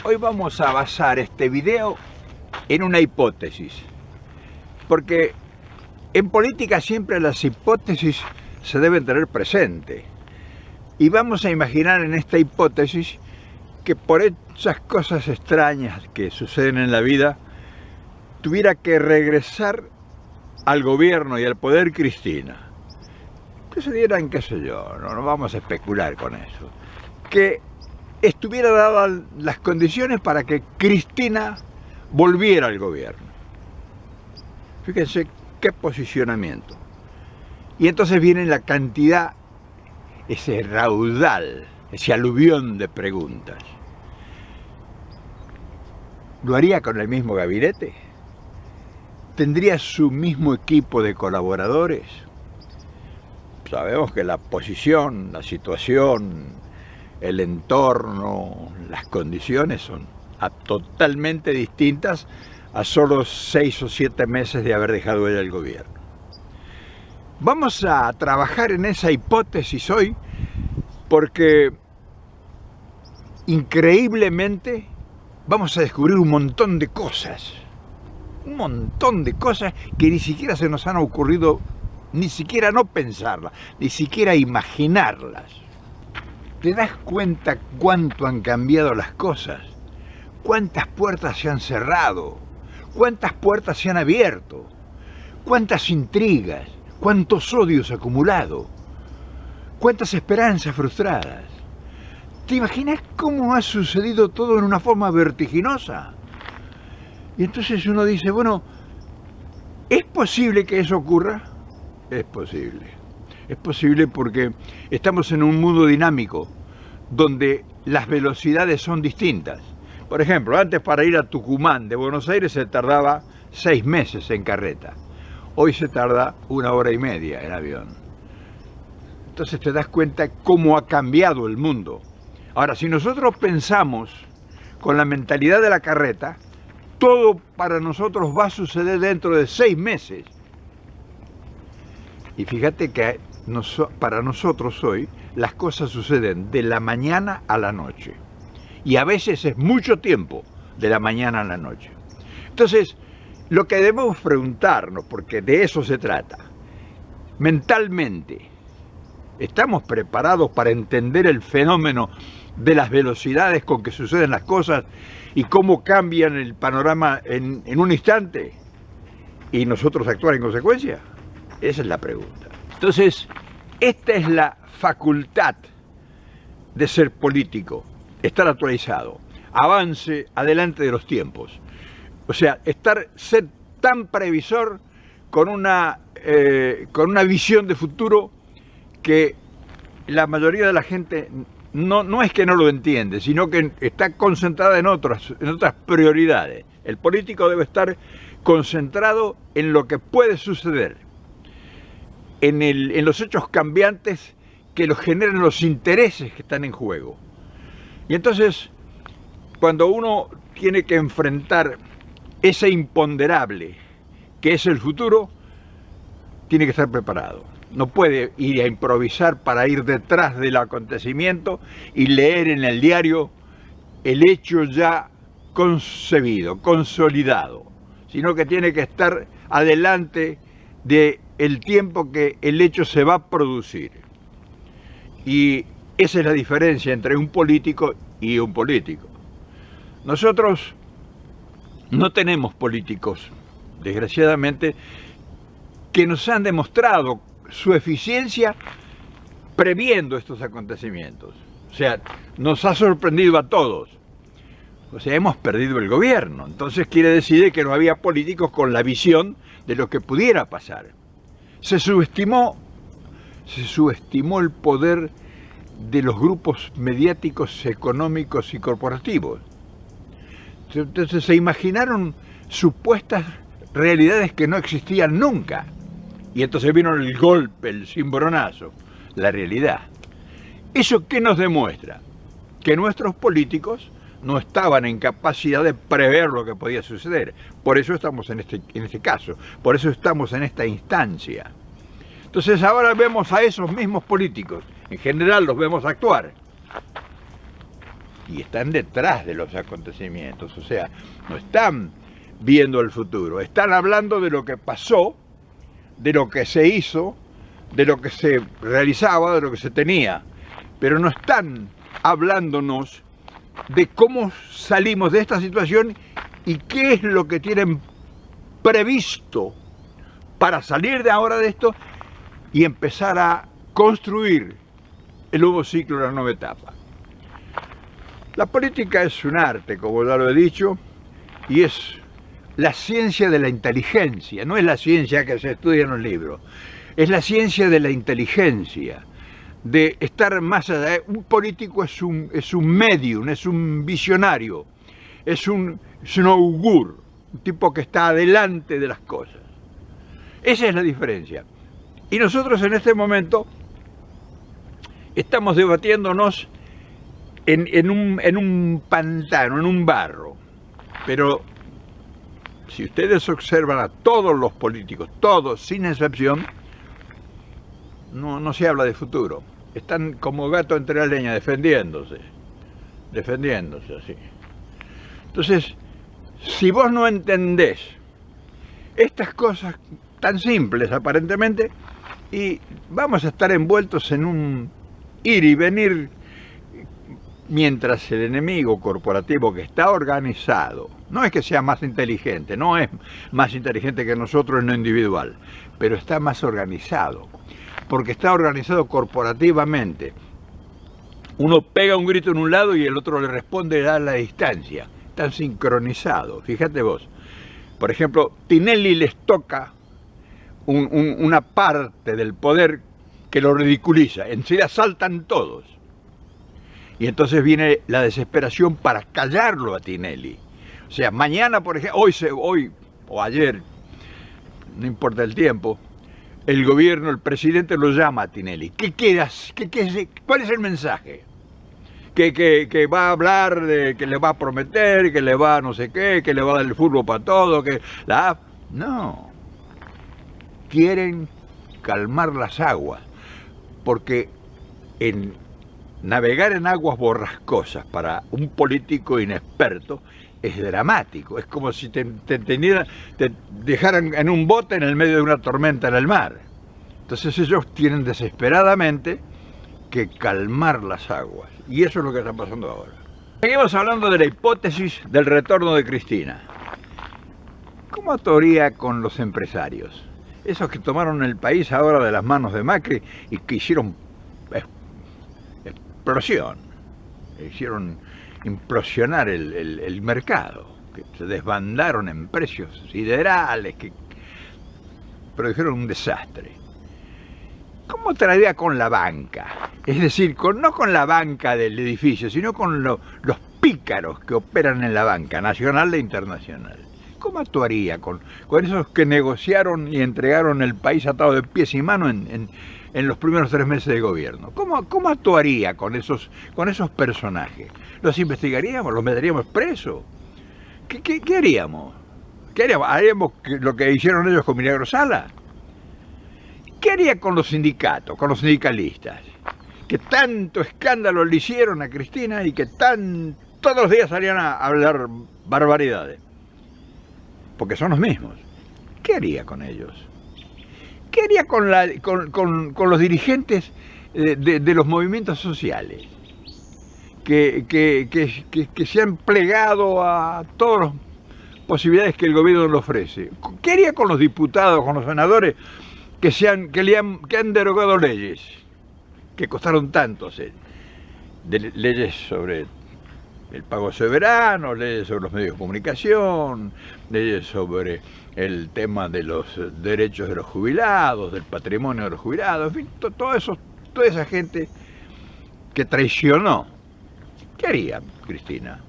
Hoy vamos a basar este video en una hipótesis, porque en política siempre las hipótesis se deben tener presente. Y vamos a imaginar en esta hipótesis que por esas cosas extrañas que suceden en la vida, tuviera que regresar al gobierno y al poder Cristina. Que se dieran, qué sé yo, no vamos a especular con eso. Que estuviera dadas las condiciones para que Cristina volviera al gobierno. Fíjense qué posicionamiento. Y entonces viene la cantidad, ese raudal, ese aluvión de preguntas. ¿Lo haría con el mismo gabinete? ¿Tendría su mismo equipo de colaboradores? Sabemos que la posición, la situación, el entorno, las condiciones son totalmente distintas a solo 6 o 7 meses de haber dejado él el gobierno. Vamos a trabajar en esa hipótesis hoy porque increíblemente vamos a descubrir un montón de cosas que ni siquiera se nos han ocurrido, ni siquiera no pensarlas, ni siquiera imaginarlas. ¿Te das cuenta cuánto han cambiado las cosas? ¿Cuántas puertas se han cerrado? ¿Cuántas puertas se han abierto? ¿Cuántas intrigas? ¿Cuántos odios acumulados? ¿Cuántas esperanzas frustradas? ¿Te imaginas cómo ha sucedido todo en una forma vertiginosa? Y entonces uno dice, bueno, ¿es posible que eso ocurra? Es posible. Es posible porque estamos en un mundo dinámico, donde las velocidades son distintas. Por ejemplo, antes para ir a Tucumán de Buenos Aires se tardaba 6 meses en carreta. Hoy se tarda 1 hora y media en avión. Entonces te das cuenta cómo ha cambiado el mundo. Ahora, si nosotros pensamos con la mentalidad de la carreta, todo para nosotros va a suceder dentro de 6 meses. Y fíjate que para nosotros hoy las cosas suceden de la mañana a la noche. Y a veces es mucho tiempo de la mañana a la noche. Entonces, lo que debemos preguntarnos, porque de eso se trata, mentalmente, ¿estamos preparados para entender el fenómeno de las velocidades con que suceden las cosas y cómo cambian el panorama en un instante? ¿Y nosotros actuar en consecuencia? Esa es la pregunta. Entonces, esta es la facultad de ser político, estar actualizado, avance adelante de los tiempos. O sea, ser tan previsor con una visión de futuro que la mayoría de la gente no es que no lo entiende, sino que está concentrada en otras prioridades. El político debe estar concentrado en lo que puede suceder, en los hechos cambiantes que los generan los intereses que están en juego. Y entonces, cuando uno tiene que enfrentar ese imponderable que es el futuro, tiene que estar preparado. No puede ir a improvisar para ir detrás del acontecimiento y leer en el diario el hecho ya concebido, consolidado, sino que tiene que estar adelante del tiempo que el hecho se va a producir. Y esa es la diferencia entre un político y un político. Nosotros no tenemos políticos, desgraciadamente, que nos han demostrado su eficiencia previendo estos acontecimientos. O sea, nos ha sorprendido a todos. O sea, hemos perdido el gobierno. Entonces quiere decir que no había políticos con la visión de lo que pudiera pasar. Se subestimó el poder de los grupos mediáticos, económicos y corporativos. Entonces se imaginaron supuestas realidades que no existían nunca. Y entonces vino el golpe, el cimbronazo, la realidad. ¿Eso qué nos demuestra? Que nuestros políticos no estaban en capacidad de prever lo que podía suceder. Por eso estamos en este caso, por eso estamos en esta instancia. Entonces ahora vemos a esos mismos políticos, en general los vemos actuar. y están detrás de los acontecimientos, o sea, no están viendo el futuro, están hablando de lo que pasó, de lo que se hizo, de lo que se realizaba, de lo que se tenía, pero no están hablándonos de cómo salimos de esta situación y qué es lo que tienen previsto para salir de ahora de esto y empezar a construir el nuevo ciclo, la nueva etapa. La política es un arte, como ya lo he dicho, y es la ciencia de la inteligencia, no es la ciencia que se estudia en un libro, es la ciencia de la inteligencia, de estar más allá. Un político es un medium, es un visionario, es un augur, un tipo que está adelante de las cosas. Esa es la diferencia. Y nosotros en este momento estamos debatiéndonos en un pantano, en un barro. Pero si ustedes observan a todos los políticos, todos sin excepción, no se habla de futuro. Están como gato entre la leña, defendiéndose así. Entonces, si vos no entendés estas cosas tan simples aparentemente, y vamos a estar envueltos en un ir y venir, mientras el enemigo corporativo, que está organizado, no es que sea más inteligente, no es más inteligente que nosotros en lo individual, pero está más organizado, porque está organizado corporativamente. Uno pega un grito en un lado y el otro le responde a la distancia. Están sincronizados. Fíjate vos. Por ejemplo, Tinelli les toca una parte del poder que lo ridiculiza. Enseguida saltan todos. Y entonces viene la desesperación para callarlo a Tinelli. O sea, mañana, por ejemplo, hoy o ayer, no importa el tiempo, el gobierno, el presidente lo llama a Tinelli. ¿Qué quieras? ¿Cuál es el mensaje? Que va a hablar, que le va a prometer, que le va a no sé qué, que le va a dar el fútbol para todo, No. Quieren calmar las aguas, porque navegar en aguas borrascosas para un político inexperto es dramático. Es como si te dejaran en un bote en el medio de una tormenta en el mar. Entonces ellos tienen desesperadamente que calmar las aguas. Y eso es lo que está pasando ahora. Seguimos hablando de la hipótesis del retorno de Cristina. ¿Cómo actuaría con los empresarios? Esos que tomaron el país ahora de las manos de Macri y que hicieron explosión, hicieron implosionar el mercado, que se desbandaron en precios siderales, que produjeron un desastre. ¿Cómo traería con la banca? Es decir, no con la banca del edificio, sino con los pícaros que operan en la banca nacional e internacional. ¿Cómo actuaría con esos que negociaron y entregaron el país atado de pies y manos en los primeros 3 meses de gobierno? ¿Cómo actuaría con esos personajes? ¿Los investigaríamos? ¿Los meteríamos presos? ¿Qué haríamos? ¿Haríamos lo que hicieron ellos con Milagro Sala? ¿Qué haría con los sindicatos, con los sindicalistas? Que tanto escándalo le hicieron a Cristina y que todos los días salían a hablar barbaridades. Porque son los mismos. ¿Qué haría con ellos? ¿Qué haría con los dirigentes de los movimientos sociales? Que se han plegado a todas las posibilidades que el gobierno le ofrece. ¿Qué haría con los diputados, con los senadores que han derogado leyes que costaron tanto? Leyes sobre el pago soberano, leyes sobre los medios de comunicación, leyes sobre el tema de los derechos de los jubilados, del patrimonio de los jubilados, en fin, toda esa gente que traicionó. ¿Qué haría Cristina?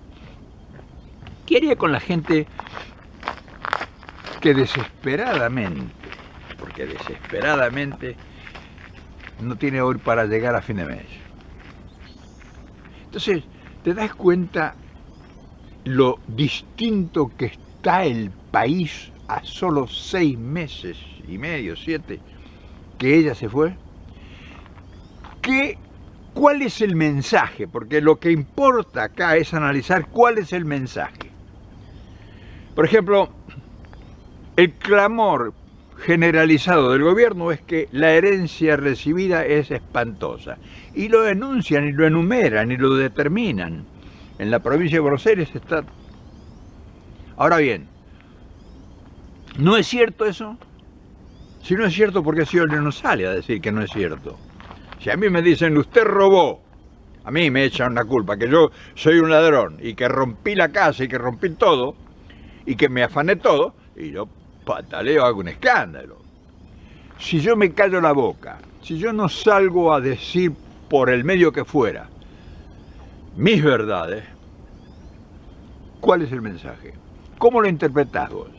¿Qué haría con la gente que desesperadamente, porque desesperadamente no tiene hoy para llegar a fin de mes? Entonces, ¿te das cuenta lo distinto que está el país a solo 6 meses y medio, 7, que ella se fue? ¿Cuál es el mensaje? Porque lo que importa acá es analizar cuál es el mensaje. Por ejemplo, el clamor generalizado del gobierno es que la herencia recibida es espantosa. Y lo denuncian y lo enumeran y lo determinan. En la provincia de Buenos Aires está... Ahora bien, ¿no es cierto eso? Si no es cierto, ¿por qué Scioli no sale a decir que no es cierto? Si a mí me dicen, usted robó, a mí me echan la culpa, que yo soy un ladrón y que rompí la casa y que rompí todo y que me afané todo, y yo pataleo, hago un escándalo. Si yo me callo la boca, si yo no salgo a decir por el medio que fuera mis verdades, ¿cuál es el mensaje? ¿Cómo lo interpretás vos?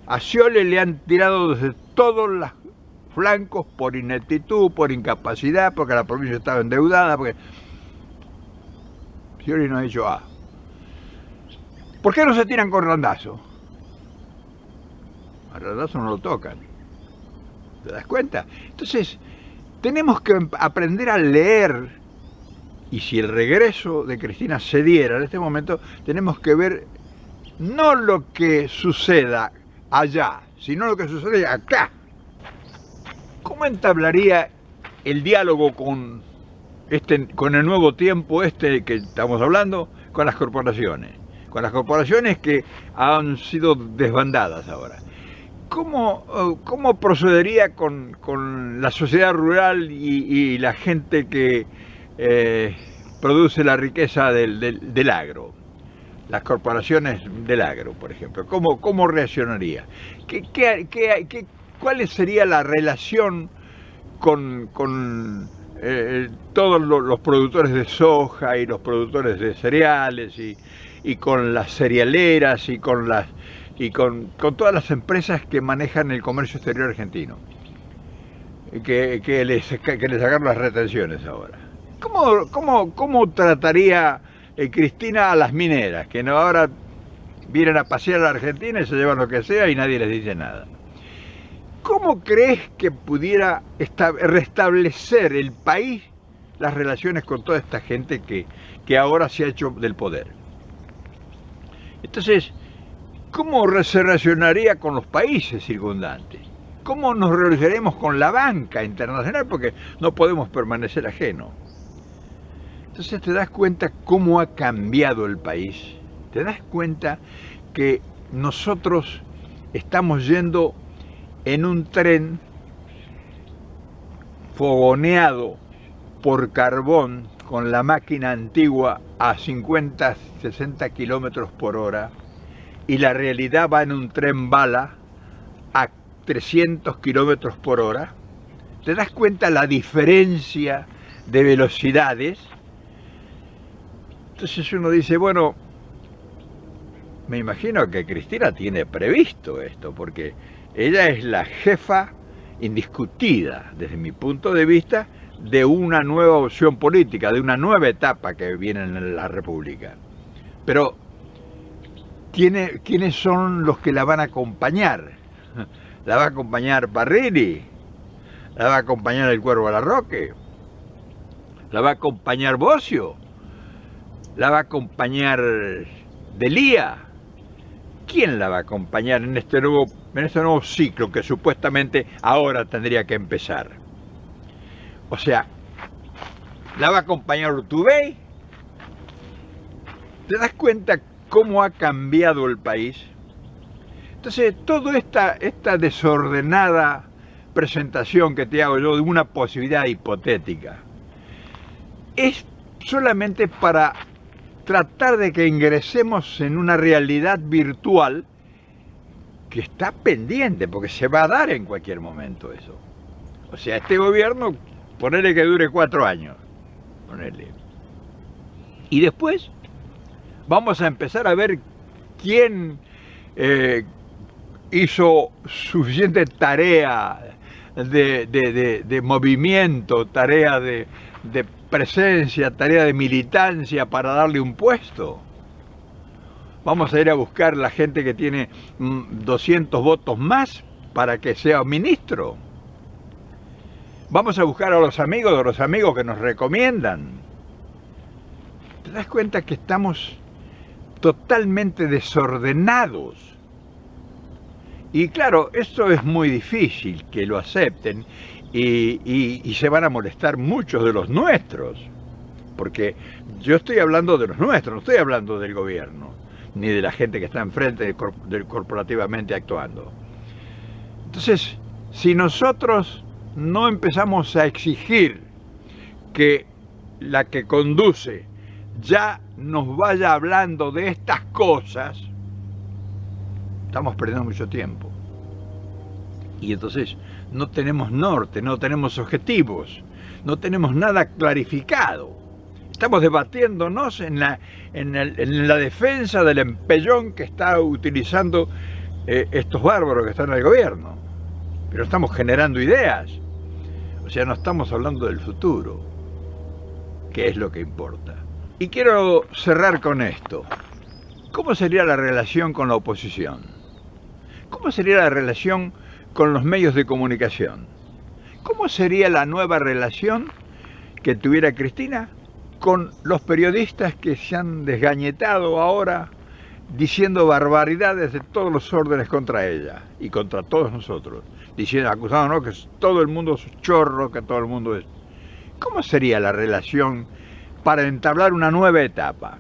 A Scioli le han tirado desde todos los flancos por ineptitud, por incapacidad, porque la provincia estaba endeudada, porque Scioli no ha dicho A. ¿Por qué no se tiran con Randazzo? A Randazzo no lo tocan. ¿Te das cuenta? Entonces, tenemos que aprender a leer, y si el regreso de Cristina se diera en este momento, tenemos que ver no lo que suceda allá, sino lo que sucede acá. ¿Cómo entablaría el diálogo con el nuevo tiempo que estamos hablando, con las corporaciones? Con las corporaciones que han sido desbandadas ahora. ¿Cómo procedería con la sociedad rural y la gente que produce la riqueza del agro? Las corporaciones del agro, por ejemplo. ¿Cómo reaccionaría? ¿Cuál sería la relación con todos los productores de soja y los productores de cereales y con las cerealeras y con todas las empresas que manejan el comercio exterior argentino, que les sacaron las retenciones ahora? ¿Cómo trataría Cristina a las mineras, que ahora vienen a pasear a la Argentina y se llevan lo que sea y nadie les dice nada? ¿Cómo crees que pudiera restablecer el país las relaciones con toda esta gente que ahora se ha hecho del poder? Entonces, ¿cómo se relacionaría con los países circundantes? ¿Cómo nos relacionaremos con la banca internacional? Porque no podemos permanecer ajenos. Entonces te das cuenta cómo ha cambiado el país. Te das cuenta que nosotros estamos yendo en un tren fogoneado por carbón con la máquina antigua a 50, 60 kilómetros por hora, y la realidad va en un tren bala a 300 kilómetros por hora. ¿Te das cuenta la diferencia de velocidades? Entonces uno dice, bueno, me imagino que Cristina tiene previsto esto, porque ella es la jefa indiscutida, desde mi punto de vista, de una nueva opción política, de una nueva etapa que viene en la República. Pero, ¿quiénes son los que la van a acompañar? ¿La va a acompañar Parrilli? ¿La va a acompañar el Cuervo Larroque? ¿La va a acompañar Bocio? ¿La va a acompañar Delía? ¿Quién la va a acompañar en este nuevo ciclo que supuestamente ahora tendría que empezar? O sea, ¿la va a acompañar Urtubey? ¿Te das cuenta cómo ha cambiado el país? Entonces, toda esta desordenada presentación que te hago yo de una posibilidad hipotética es solamente para tratar de que ingresemos en una realidad virtual que está pendiente, porque se va a dar en cualquier momento eso. O sea, este gobierno, ponele que dure 4 años, ponele. Y después vamos a empezar a ver quién hizo suficiente tarea de movimiento, tarea de presencia, tarea de militancia para darle un puesto. Vamos a ir a buscar la gente que tiene 200 votos más para que sea ministro. Vamos a buscar a los amigos que nos recomiendan. ¿Te das cuenta que estamos totalmente desordenados? Y claro, esto es muy difícil que lo acepten y se van a molestar muchos de los nuestros, porque yo estoy hablando de los nuestros, no estoy hablando del gobierno, ni de la gente que está enfrente del corporativamente actuando. Entonces, si nosotros no empezamos a exigir que la que conduce ya nos vaya hablando de estas cosas, estamos perdiendo mucho tiempo. Y entonces no tenemos norte, no tenemos objetivos, no tenemos nada clarificado. Estamos debatiéndonos en la defensa del empellón que está utilizando estos bárbaros que están en el gobierno. Pero estamos generando ideas. O sea, no estamos hablando del futuro, que es lo que importa. Y quiero cerrar con esto. ¿Cómo sería la relación con la oposición? ¿Cómo sería la relación con los medios de comunicación? ¿Cómo sería la nueva relación que tuviera Cristina con los periodistas que se han desgañetado ahora diciendo barbaridades de todos los órdenes contra ella y contra todos nosotros? Diciendo, acusándonos que todo el mundo es chorro, que todo el mundo es... ¿Cómo sería la relación para entablar una nueva etapa?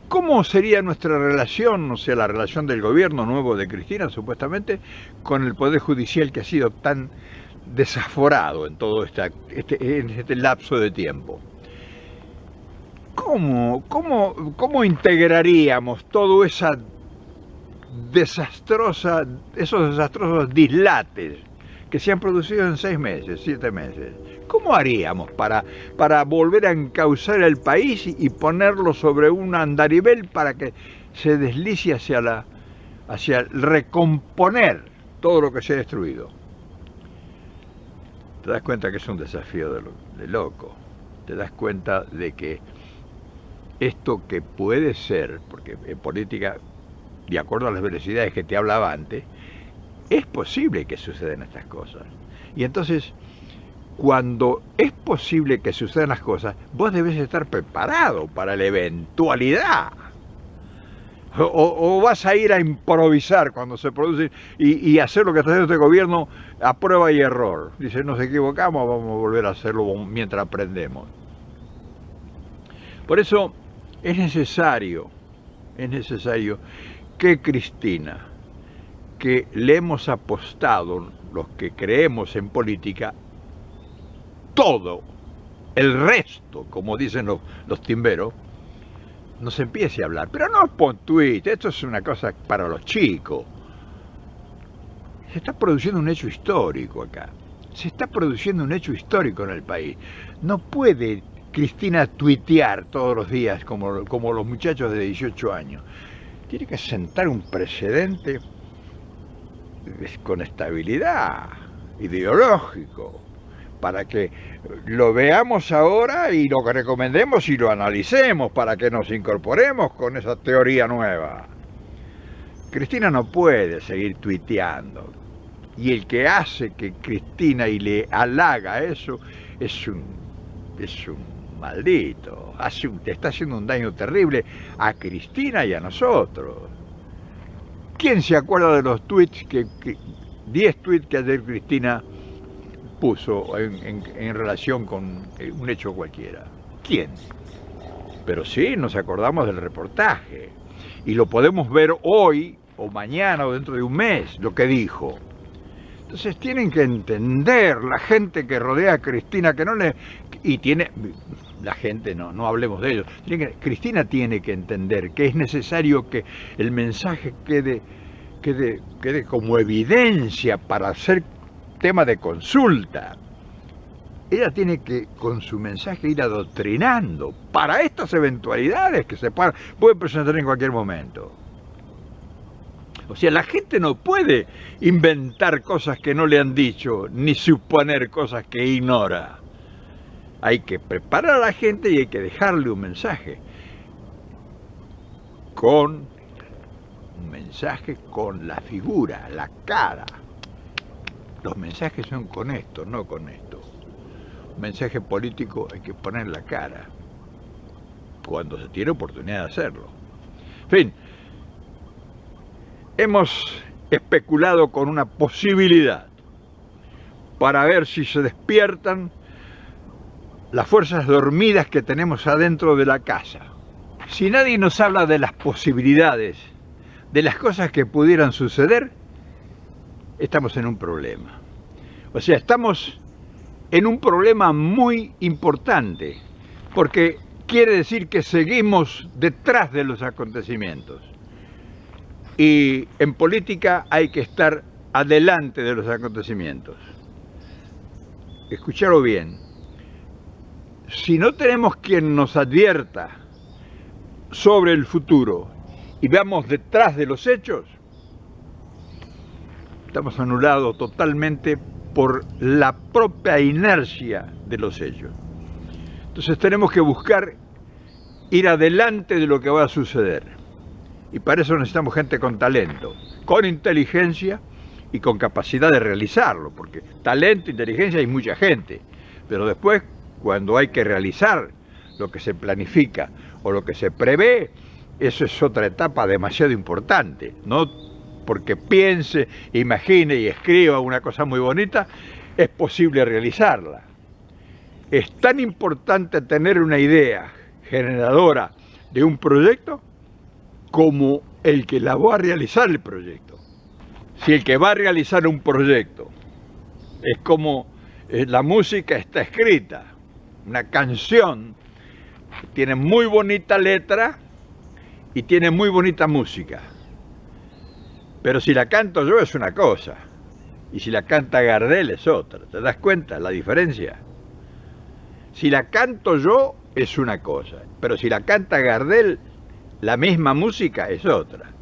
¿Cómo sería nuestra relación, o sea, la relación del gobierno nuevo de Cristina, supuestamente, con el Poder Judicial que ha sido tan desaforado en todo este lapso de tiempo? ¿Cómo integraríamos todo esos desastrosos dislates que se han producido en 6 meses, 7 meses? ¿Cómo haríamos para volver a encauzar el país y ponerlo sobre un andarivel para que se deslice hacia recomponer todo lo que se ha destruido? Te das cuenta que es un desafío de loco. Te das cuenta de que esto que puede ser, porque en política, de acuerdo a las velocidades que te hablaba antes, es posible que sucedan estas cosas. Y entonces, cuando es posible que sucedan las cosas, vos debes estar preparado para la eventualidad. O vas a ir a improvisar cuando se produce y hacer lo que está haciendo este gobierno a prueba y error. Dice, nos equivocamos, vamos a volver a hacerlo mientras aprendemos. Por eso es necesario que Cristina, que le hemos apostado los que creemos en política, todo el resto, como dicen los timberos, nos empiece a hablar. Pero no por tweet, esto es una cosa para los chicos. Se está produciendo un hecho histórico acá. Se está produciendo un hecho histórico en el país. No puede Cristina tuitear todos los días como los muchachos de 18 años. Tiene que sentar un precedente con estabilidad ideológico, para que lo veamos ahora y lo recomendemos y lo analicemos para que nos incorporemos con esa teoría nueva. Cristina no puede seguir tuiteando, y el que hace que Cristina y le halaga eso es un maldito, te está haciendo un daño terrible a Cristina y a nosotros. ¿Quién se acuerda de los tweets 10 tweets que ayer Cristina puso en relación con un hecho cualquiera? ¿Quién? Pero sí, nos acordamos del reportaje y lo podemos ver hoy o mañana o dentro de un mes lo que dijo. Entonces tienen que entender la gente que rodea a Cristina, que no le... Y tiene... La gente, no hablemos de ellos. Cristina tiene que entender que es necesario que el mensaje quede como evidencia para hacer tema de consulta. Ella tiene que, con su mensaje, ir adoctrinando para estas eventualidades que se pueden presentar en cualquier momento. O sea, la gente no puede inventar cosas que no le han dicho, ni suponer cosas que ignora. Hay que preparar a la gente y hay que dejarle un mensaje. Con la figura, la cara, Los mensajes son con esto, no con esto. Un mensaje político hay que poner la cara cuando se tiene oportunidad de hacerlo. En fin, hemos especulado con una posibilidad para ver si se despiertan las fuerzas dormidas que tenemos adentro de la casa. Si nadie nos habla de las posibilidades, de las cosas que pudieran suceder, estamos en un problema. O sea, estamos en un problema muy importante, porque quiere decir que seguimos detrás de los acontecimientos. Y en política hay que estar adelante de los acontecimientos. Escuchadlo bien. Si no tenemos quien nos advierta sobre el futuro y veamos detrás de los hechos, estamos anulados totalmente por la propia inercia de los hechos. Entonces tenemos que buscar ir adelante de lo que va a suceder. Y para eso necesitamos gente con talento, con inteligencia y con capacidad de realizarlo, porque talento e inteligencia hay mucha gente, pero después, cuando hay que realizar lo que se planifica o lo que se prevé, eso es otra etapa demasiado importante. No porque piense, imagine y escriba una cosa muy bonita, es posible realizarla. Es tan importante tener una idea generadora de un proyecto como el que la va a realizar el proyecto. Si el que va a realizar un proyecto es como la música está escrita, una canción tiene muy bonita letra y tiene muy bonita música, pero si la canto yo es una cosa y si la canta Gardel es otra. ¿Te das cuenta la diferencia? Si la canto yo es una cosa, pero si la canta Gardel, la misma música es otra.